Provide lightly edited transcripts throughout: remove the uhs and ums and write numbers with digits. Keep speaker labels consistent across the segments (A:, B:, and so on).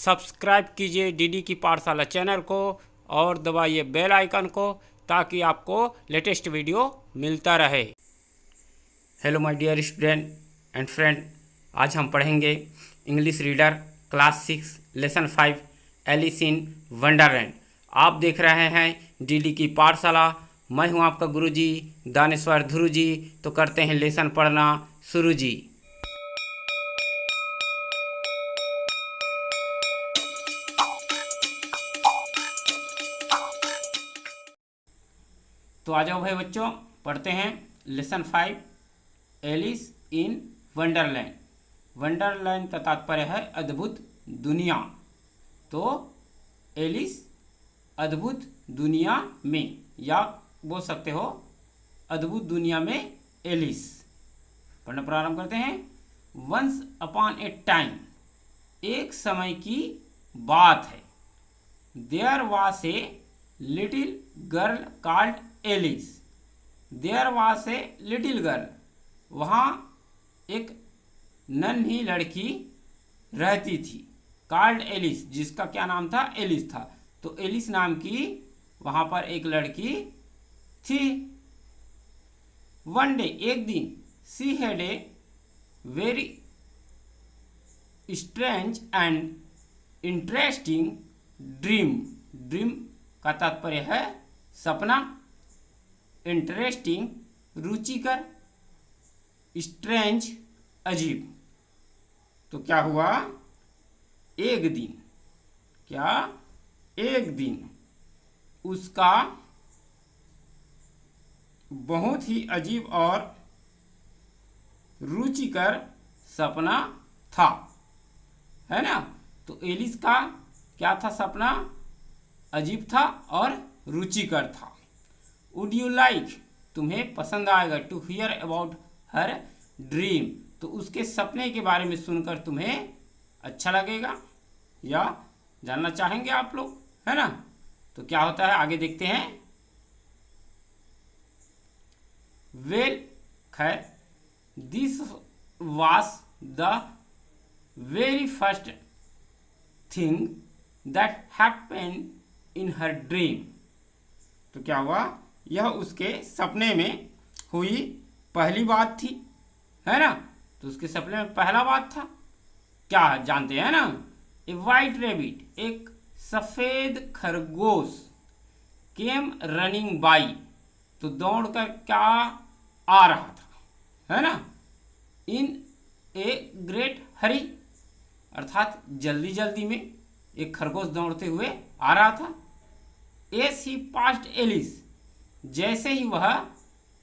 A: Subscribe कीजिए DD की पाठशाला चैनल को और दबाइए बेल आइकन को ताकि आपको लेटेस्ट वीडियो मिलता रहे। Hello my dear student and friend, आज हम पढ़ेंगे English reader class 6 lesson 5 Alice in Wonderland. आप देख रहे हैं डीडी की पाठशाला। मैं हूं आपका गुरुजी दानेश्वर ध्रुव जी। तो करते हैं लेसन पढ़ना शुरू जी। तो आ जाओ भाई बच्चों, पढ़ते हैं lesson 5 Alice in Wonderland. Wonderland का तात्पर्य है अद्भुत दुनिया। तो एलिस अद्भुत दुनिया में, या बोल सकते हो अद्भुत दुनिया में एलिस। पढ़ना प्रारंभ करते हैं। वंस अपॉन ए टाइम, एक समय की बात है। There was a little girl called Alice. There was a little girl, वहाँ एक नन्ही लड़की रहती थी। कॉल्ड एलिस, जिसका क्या नाम था? एलिस था। तो एलिस नाम की वहाँ पर एक लड़की थी। वन डे, एक दिन, she had a very strange and interesting dream. Dream का तात्पर्य है सपना। इंटरेस्टिंग रुचिकर, स्ट्रेंज अजीब। तो क्या हुआ? एक दिन, क्या एक दिन उसका बहुत ही अजीब और रुचिकर सपना था, है ना। तो एलिस का क्या था? सपना अजीब था और रुचिकर था। वुड यू लाइक, तुम्हें पसंद आएगा, to hear about her dream, तो उसके सपने के बारे में सुनकर तुम्हें अच्छा लगेगा या जानना चाहेंगे आप लोग, है ना। तो क्या होता है आगे देखते हैं। वेल, खैर, this was the very first thing that happened in her dream. तो क्या हुआ? यह उसके सपने में हुई पहली बात थी, है ना। तो उसके सपने में पहला बात था, क्या जानते हैं ना। ए वाइट रेबिट, एक सफेद खरगोश, केम रनिंग बाई, तो दौड़कर क्या आ रहा था, है ना। इन ए ग्रेट हरी, अर्थात जल्दी जल्दी में एक खरगोश दौड़ते हुए आ रहा था। एस ही पास्ट एलिस, जैसे ही वह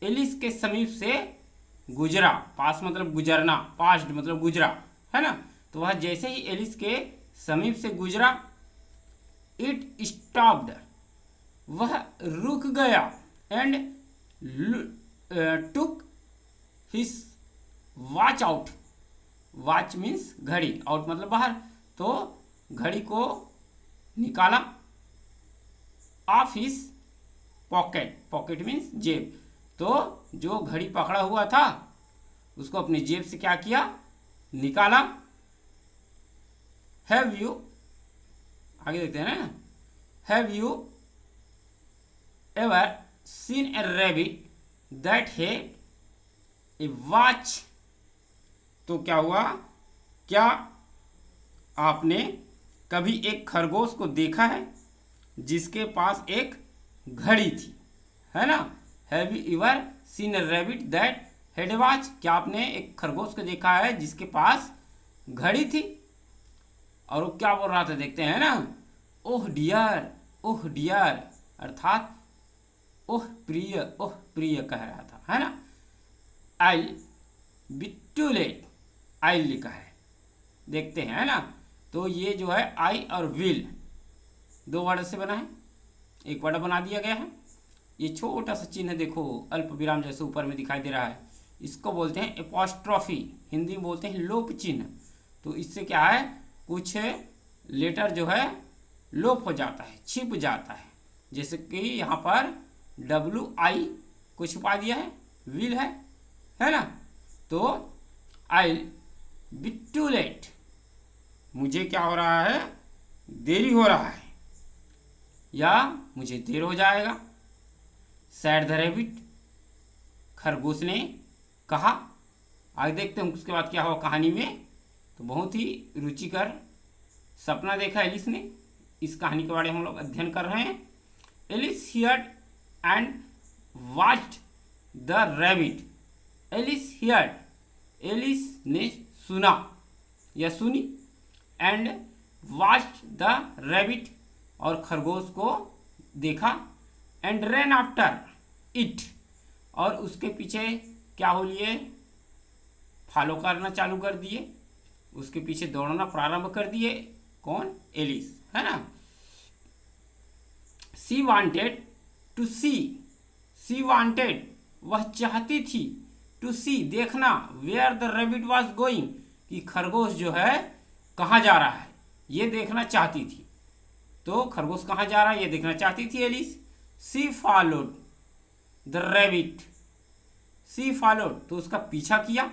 A: एलिस के समीप से गुजरा, पास मतलब गुजरना, पास्ट मतलब गुजरा, है ना। तो वह जैसे ही एलिस के समीप से गुजरा, इट स्टॉप्ड, वह रुक गया, and took his watch out. Watch means घड़ी, आउट मतलब बाहर, तो घड़ी को निकाला। Of his pocket, pocket means जेब, तो जो घड़ी पकड़ा हुआ था उसको अपनी जेब से क्या किया? निकाला। हैव यू, आगे देखते हैं ना। Have you ever seen A rabbit that had a watch. तो क्या हुआ? क्या आपने कभी एक खरगोश को देखा है जिसके पास एक घड़ी थी, है ना। Have you ever seen A rabbit that had a watch, क्या आपने एक खरगोश को देखा है जिसके पास घड़ी थी? और वो क्या बोल रहा था देखते हैं ना। ओह डियर, ओह डियर, अर्थात ओह प्रिय कह रहा था, है ना। आई बी टू लेट, आई लिखा है, देखते हैं, है ना। तो ये जो है आई और विल दो वर्ड से बना है, एक वर्ड बना दिया गया है। ये छोटा सा चिन्ह देखो अल्प विराम जैसे ऊपर में दिखाई दे रहा है, इसको बोलते हैं एपोस्ट्रोफी, हिंदी में बोलते हैं लोप चिन्ह। तो इससे क्या है, कुछ लेटर जो है लोप हो जाता है, छिप जाता है। जैसे कि यहाँ पर WI को छुपा दिया है, विल है ना। तो आई बी टू लेट, मुझे क्या हो रहा है, देरी हो रहा है या मुझे देर हो जाएगा। सैड द रैबिट, खरगोश ने कहा। आगे देखते हैं उसके बाद क्या हुआ कहानी में। तो बहुत ही रुचिकर सपना देखा एलिस ने। इस कहानी के बारे में हम लोग अध्ययन कर रहे हैं। Alice heard and watched the rabbit. Alice heard, Alice ने सुना या सुनी, एंड वॉच्ड द रैबिट, और खरगोश को देखा, एंड रैन आफ्टर इट, और उसके पीछे क्या हो लिए, फॉलो करना चालू कर दिए, उसके पीछे दौड़ना प्रारंभ कर दिए। कौन? एलिस, है ना। She wanted to see, she wanted, वह चाहती थी, टू सी, देखना, where the rabbit was going, कि खरगोश जो है कहाँ जा रहा है, ये देखना चाहती थी। तो खरगोश कहाँ जा रहा है ये देखना चाहती थी Alice. She followed the rabbit, she followed, तो उसका पीछा किया,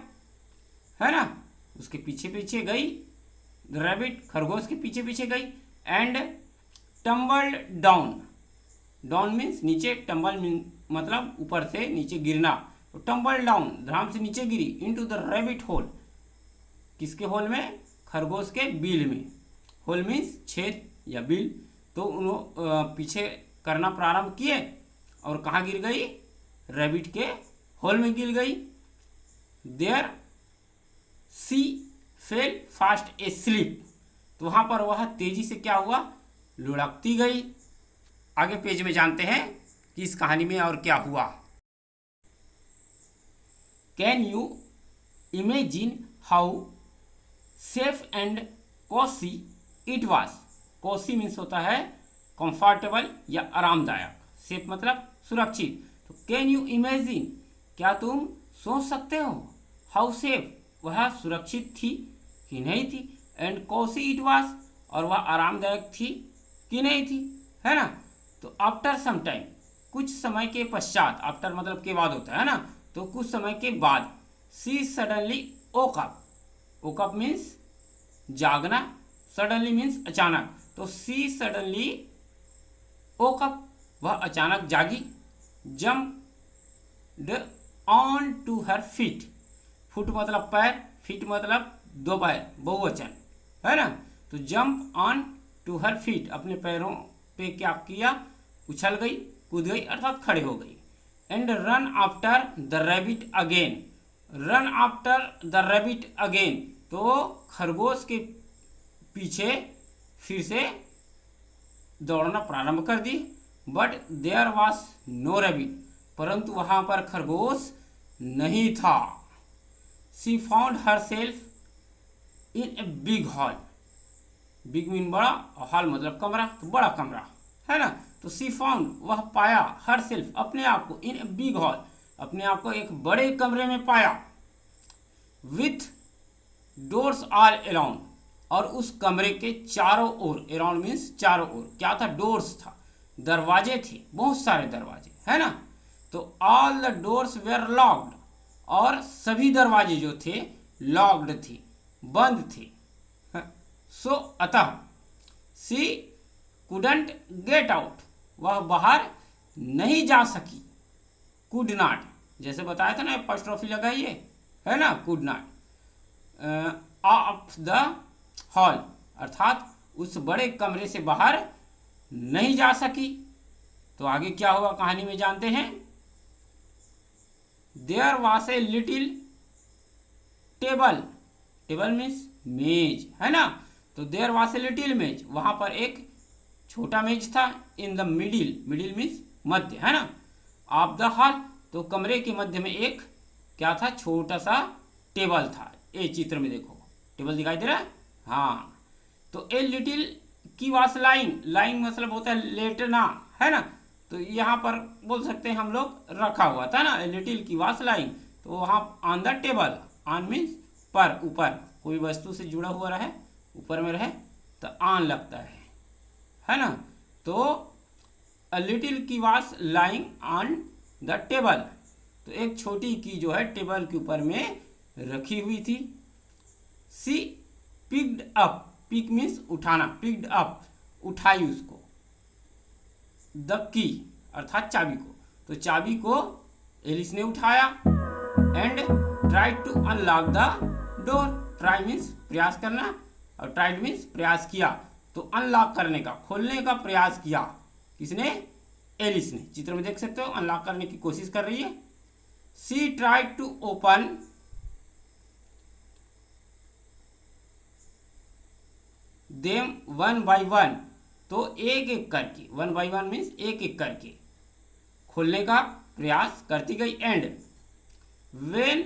A: है ना, उसके पीछे पीछे गई। द रैबिट, खरगोश के पीछे पीछे गई, and tumbled down, down means नीचे, टम्बल मतलब ऊपर से नीचे गिरना, तो टम्बल डाउन, धड़ाम से नीचे गिरी, इनटू द रैबिट होल, किसके होल में? खरगोश के बिल में। होल मीन्स छेद या बिल। तो उन्होंने पीछे करना प्रारंभ किए और कहाँ गिर गई? रैबिट के होल में गिर गई। There she fell fast asleep, तो वहाँ पर वह तेजी से क्या हुआ? लुढ़कती गई। आगे पेज में जानते हैं कि इस कहानी में और क्या हुआ। Can you imagine how safe and Kosi it was. Kosi means होता है कंफर्टेबल या आरामदायक, सेफ मतलब सुरक्षित। तो कैन यू इमेजिन, क्या तुम सोच सकते हो? हाउ सेफ, वह सुरक्षित थी कि नहीं थी, एंड कोसी इट वॉज, और वह आरामदायक थी कि नहीं थी, है ना। तो आफ्टर सम टाइम, कुछ समय के पश्चात, आफ्टर मतलब के बाद होता है ना, तो कुछ समय के बाद, she suddenly woke up, woke up means जागना, सडनली मीन्स अचानक, तो सी सडनली वोक अप, वह अचानक जागी। Jumped on to her feet, foot मतलब पैर, फीट मतलब दो पैर, बहुवचन, है ना। तो jump on to her feet, अपने पैरों पे क्या किया? उछल गई, कूद गई, अर्थात खड़े हो गई। And run after the rabbit again, run after the rabbit again, तो खरगोश के पीछे फिर से दौड़ना प्रारंभ कर दी। But there was no rabbit, परंतु वहां पर खरगोश नहीं था। She found herself in a big hall, big mean बड़ा, और हॉल मतलब कमरा, तो बड़ा कमरा, है ना। तो सी फाउंड, वह पाया, हर सेल्फ अपने आप को, इन ए बिग हॉल, अपने आप को एक बड़े कमरे में पाया। विथ डोर्स ऑल अराउंड, और उस कमरे के चारों ओर, अराउंड मीन्स चारों ओर, क्या था? डोर्स था, दरवाजे थे, बहुत सारे दरवाजे, है ना। तो all the doors were locked, और सभी दरवाजे जो थे लॉक्ड थे, बंद थे। सो अतः सी कुडंट गेट आउट, वह बाहर नहीं जा सकी। कुड नॉट, जैसे बताया था ना, एपॉस्ट्रोफी लगाइए, है ना, could not of the hall, अर्थात उस बड़े कमरे से बाहर नहीं जा सकी। तो आगे क्या हुआ कहानी में जानते हैं। There was a little table, table means मेज, है ना। तो देयर वॉज ए लिटिल मेज, वहां पर एक छोटा मेज था। In the middle, middle means मध्य, है ना, ऑफ द हॉल, तो कमरे के मध्य में एक क्या था? छोटा सा टेबल था। ये चित्र में देखो, टेबल दिखाई दे रहा है, हाँ। तो ए लिटिल की वास लाइंग, लाइंग मतलब होता है लेटना, है ना। तो यहाँ पर बोल सकते हैं हम लोग रखा हुआ था ना, ए लिटिल की वास लाइंग, तो वहाँ on the table, on means पर, ऊपर, कोई वस्तु से जुड़ा हुआ रहे, ऊपर में रहे तो ऑन लगता है ना। तो अ लिटिल की वास लाइंग ऑन द टेबल, तो एक छोटी की जो है टेबल के ऊपर में रखी हुई थी। सी पिक्ड अप, पिक मीन्स उठाना, पिक्ड अप उठाई उसको, द की अर्थात चाबी को, तो चाबी को एलिस ने उठाया and tried to unlock the door, try means प्रयास करना और ट्राइड मीन्स प्रयास किया, तो अनलॉक करने का, खोलने का प्रयास किया, किसने? एलिस ने। चित्र में देख सकते हो अनलॉक करने की कोशिश कर रही है। She tried to open them one by one, तो एक एक करके, वन बाय वन मीन्स एक एक करके खोलने का प्रयास करती गई। And when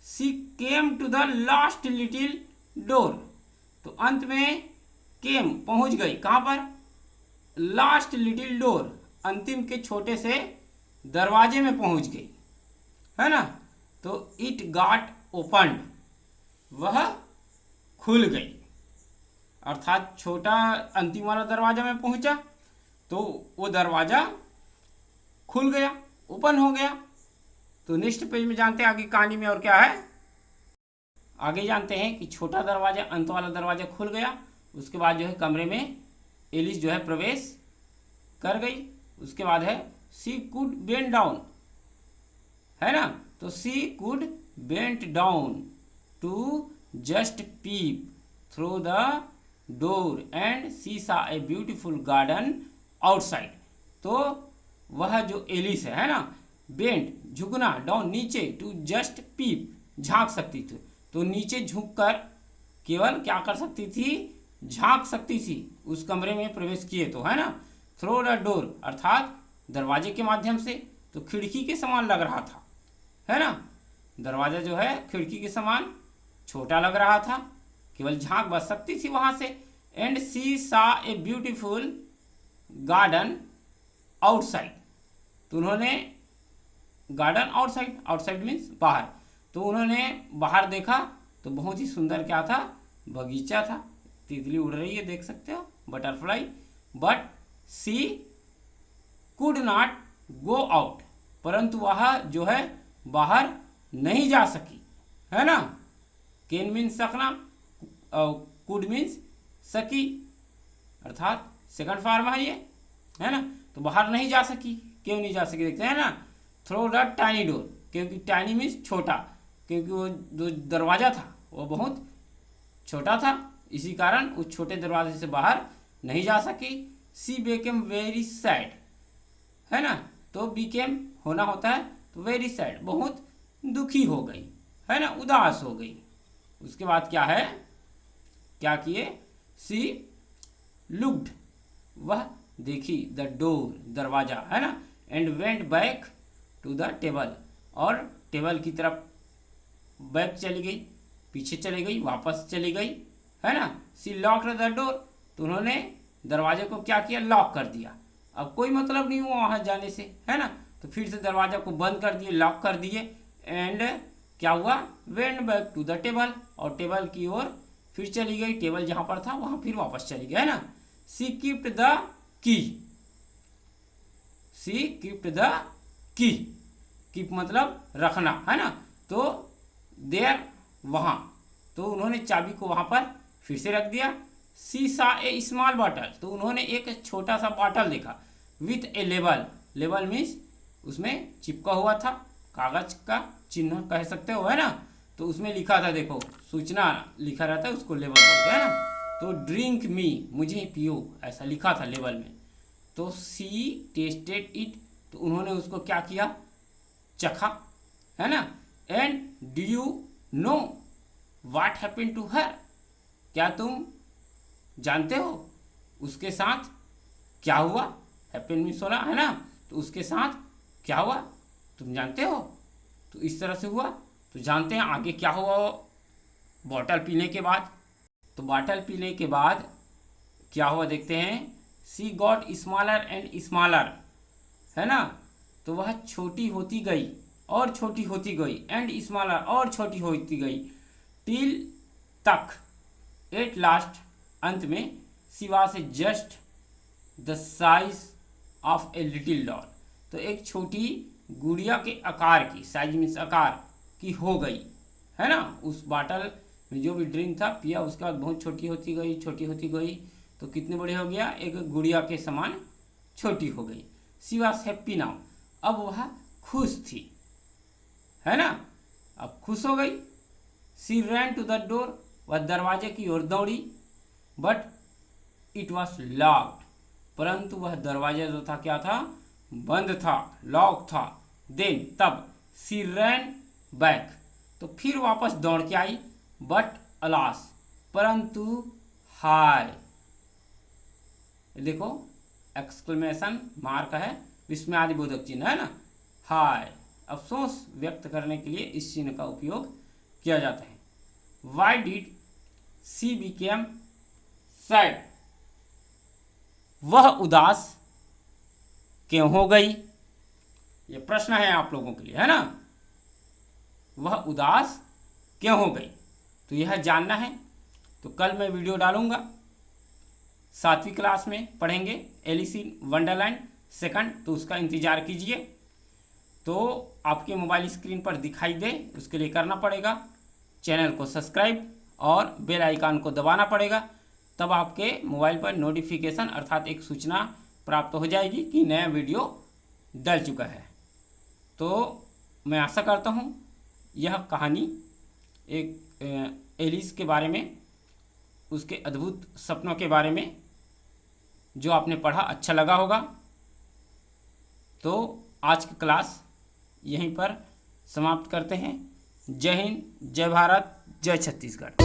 A: she came to the last little door, तो अंत में केम पहुंच गई, कहां पर? लास्ट लिटिल डोर, अंतिम के छोटे से दरवाजे में पहुंच गई, है ना। तो इट गॉट ओपन्ड, वह खुल गई, अर्थात छोटा अंतिम वाला दरवाजा में पहुंचा तो वो दरवाजा खुल गया, ओपन हो गया। तो नेक्स्ट पेज में जानते हैं आगे कहानी में और क्या है। आगे जानते हैं कि छोटा दरवाजा, अंत वाला दरवाजा खुल गया, उसके बाद जो है कमरे में एलिस जो है प्रवेश कर गई। उसके बाद है सी कुड बेंड डाउन, है ना, तो she could bent down to just peep through the door and she saw a beautiful garden outside. तो वह जो एलिस है ना, बेंट झुकना, डाउन नीचे, टू जस्ट पीप झांक सकती थी, तो नीचे झुककर केवल क्या कर सकती थी? झांक सकती थी उस कमरे में प्रवेश किए तो, है ना। थ्रू द डोर अर्थात दरवाजे के माध्यम से, तो खिड़की के समान लग रहा था, है ना। दरवाजा जो है खिड़की के समान छोटा लग रहा था, केवल झांक बच सकती थी वहां से। And she saw a beautiful garden outside, तो उन्होंने गार्डन आउटसाइड, आउटसाइड मीन्स बाहर, तो उन्होंने बाहर देखा तो बहुत ही सुंदर क्या था? बगीचा था। तितली उड़ रही है, देख सकते हो, butterfly. But she could not go out, परंतु वह जो है बाहर नहीं जा सकी, है ना। कैन मीन्स सकना, कुड मीन्स सकी, अर्थात सेकंड फॉर्म है ये, है ना। तो बाहर नहीं जा सकी, क्यों नहीं जा सकी देखते हैं ना। थ्रू द टाइनी डोर, क्योंकि टाइनी मीन्स छोटा, क्योंकि वो जो दरवाजा था वो बहुत छोटा था, इसी कारण उस छोटे दरवाजे से बाहर नहीं जा सकी। सी बिकेम वेरी सैड, है ना, तो बिकेम होना होता है, तो वेरी सैड बहुत दुखी हो गई, है ना, उदास हो गई। उसके बाद क्या है, क्या किए? सी लुक्ड, वह देखी, द डोर दरवाजा, है ना, and went back to the table, और टेबल की तरफ बैक चली गई, पीछे चली गई, वापस चली गई, है ना। सी लॉक्ड द डोर, तो उन्होंने दरवाजे को क्या किया? लॉक कर दिया। अब कोई मतलब नहीं हुआ वहां जाने से, है ना, तो फिर से दरवाजा को बंद कर दिए, लॉक कर दिए। एंड क्या हुआ? Went back to the table, और टेबल की ओर फिर चली गई, टेबल जहां पर था वहां फिर वापस चली गई, है ना। सी kept the key, she kept the key, keep मतलब रखना, है ना, तो देयर वहां, तो उन्होंने चाबी को वहां पर फिर से रख दिया। सी सा ए स्मॉल बॉटल, तो उन्होंने एक छोटा सा बॉटल देखा, with A label, label means उसमें चिपका हुआ था, कागज का चिन्ह कह सकते हो, है ना, तो उसमें लिखा था, देखो सूचना लिखा रहता है, उसको लेबल बोलते हैं ना। तो ड्रिंक मी, मुझे पियो, ऐसा लिखा था लेबल में। तो सी टेस्टेड इट, तो उन्होंने उसको क्या किया? चखा, है ना। And do you know what happened to her, क्या तुम जानते हो उसके साथ क्या हुआ? हैपेन मीन्स होना, है ना, तो उसके साथ क्या हुआ तुम जानते हो? तो इस तरह से हुआ। तो जानते हैं आगे क्या हुआ बॉटल पीने के बाद। तो बॉटल पीने के बाद क्या हुआ देखते हैं। सी गॉट स्मॉलर एंड स्मॉलर, है ना, तो वह छोटी होती गई और छोटी होती गई, एंड स्मॉलर और छोटी होती गई, टिल तक, एट लास्ट अंत में, she was just the size of a little doll, तो एक छोटी गुड़िया के आकार की, साइज मीन्स आकार की हो गई, है ना। उस बॉटल जो भी ड्रिंक था पिया, उसके बाद बहुत छोटी होती गई, छोटी होती गई, तो कितनी बड़ी हो गया, एक गुड़िया के समान छोटी हो गई। शी वॉज हैप्पी नाउ, अब वह खुश थी, है ना, अब खुश हो गई। She ran to the door, वह दरवाजे की ओर दौड़ी, बट इट वॉज लॉक्ड, परंतु वह दरवाजा जो था क्या था, बंद था, लॉक था। देन तब शी रैन बैक, तो फिर वापस दौड़ के आई, बट अलास, परंतु हाय, देखो एक्सक्लेमेशन मार्क है, विस्मयादिबोधक चिन्ह है ना, हाय, अफसोस व्यक्त करने के लिए इस चिन्ह का उपयोग किया जाता है। Why did C became sad, वह उदास क्यों हो गई, ये प्रश्न है आप लोगों के लिए, है ना, वह उदास क्यों हो गई, तो यह जानना है। तो कल मैं वीडियो डालूंगा, 7वीं क्लास में पढ़ेंगे एलिस इन वंडरलैंड सेकंड, तो उसका इंतजार कीजिए। तो आपके मोबाइल स्क्रीन पर दिखाई दे, उसके लिए करना पड़ेगा चैनल को सब्सक्राइब और बेल आइकन को दबाना पड़ेगा, तब आपके मोबाइल पर नोटिफिकेशन अर्थात एक सूचना प्राप्त हो जाएगी कि नया वीडियो डल चुका है। तो मैं आशा करता हूँ यह कहानी एक एलिस के बारे में, उसके अद्भुत सपनों के बारे में जो आपने पढ़ा अच्छा लगा होगा। तो आज की क्लास यहीं पर समाप्त करते हैं। जय हिंद, जय भारत, जय छत्तीसगढ़।